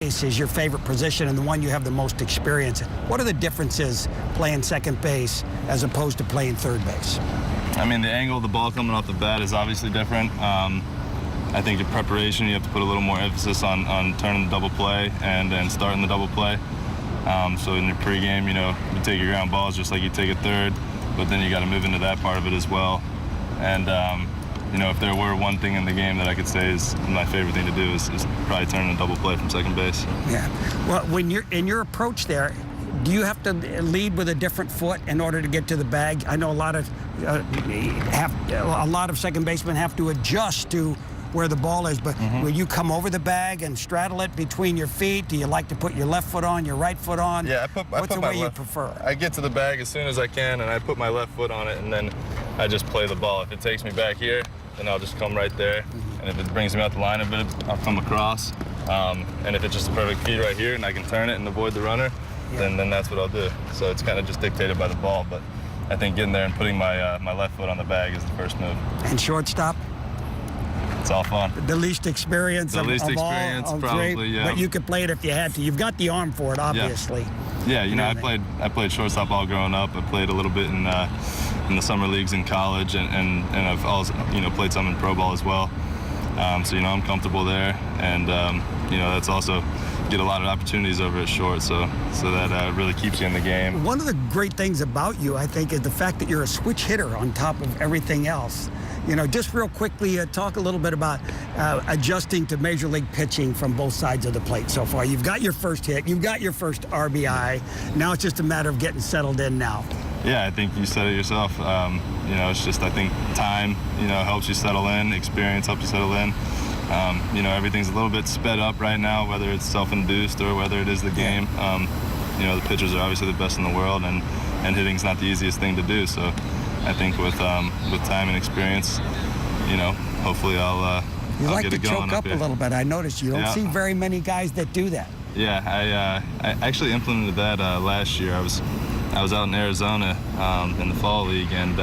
is your favorite position and the one you have the most experience in. What are the differences playing second base as opposed to playing third base? I mean, the angle of the ball coming off the bat is obviously different. I think in preparation, you have to put a little more emphasis on turning the double play and starting the double play. So in your pregame, you take your ground balls just like you take a third, but then you got to move into that part of it as well. And if there were one thing in the game that I could say is my favorite thing to do is probably turning a double play from second base. Yeah. Well, when you're in your approach there, do you have to lead with a different foot in order to get to the bag? I know a lot of second basemen have to adjust to where the ball is, but will you come over the bag and straddle it between your feet? Do you like to put your left foot on, your right foot on? Yeah, What's the way you prefer? I get to the bag as soon as I can, and I put my left foot on it, and then I just play the ball. If it takes me back here, then I'll just come right there. And if it brings me out the line a bit, I'll come across. And if it's just a perfect feed right here and I can turn it and avoid the runner, then that's what I'll do. So it's kind of just dictated by the ball, but I think getting there and putting my left foot on the bag is the first move. And shortstop? It's all fun. The least experience the of least all. experience, probably, yeah. But you could play it if you had to. You've got the arm for it, obviously. Yeah, I played shortstop all growing up. I played a little bit in the summer leagues in college, and I've also played some in pro ball as well. So I'm comfortable there, and that's also get a lot of opportunities over at short, so that really keeps you in the game. One of the great things about you, I think, is the fact that you're a switch hitter on top of everything else. Just real quickly, talk a little bit about adjusting to Major League pitching from both sides of the plate so far. You've got your first hit, you've got your first RBI. Now it's just a matter of getting settled in now. Yeah, I think you said it yourself. It's just, I think time, helps you settle in. Experience helps you settle in. Everything's a little bit sped up right now, whether it's self-induced or whether it is the game. The pitchers are obviously the best in the world, and hitting's not the easiest thing to do. So I think with time and experience, hopefully I'll get it going. You like to choke up a little bit. I noticed you don't see very many guys that do that. Yeah, I actually implemented that last year. I was out in Arizona in the fall league, and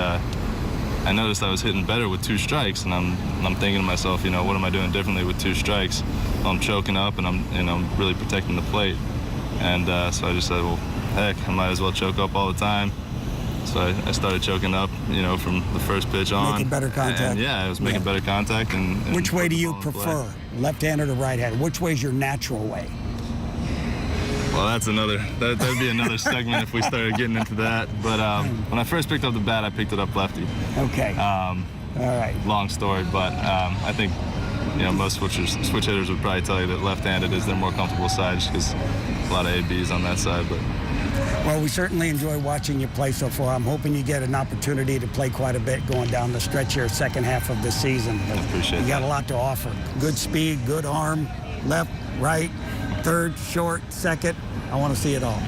I noticed I was hitting better with 2 strikes, and I'm thinking to myself, what am I doing differently with 2 strikes? Well, I'm choking up, and I'm really protecting the plate. And so I just said, well, heck, I might as well choke up all the time. So I started choking up, from the first pitch on. Making better contact. And I was making better contact. And which way do you prefer, left-handed or right-handed? Which way is your natural way? Well, that'd be another segment if we started getting into that. But when I first picked up the bat, I picked it up lefty. Okay. All right. Long story, but I think most switch hitters would probably tell you that left-handed is their more comfortable side, just because a lot of ABs on that side. But well, we certainly enjoy watching you play so far. I'm hoping you get an opportunity to play quite a bit going down the stretch here, second half of the season. I appreciate that. You got a lot to offer. Good speed, good arm, left, right, third, short, second. I want to see it all.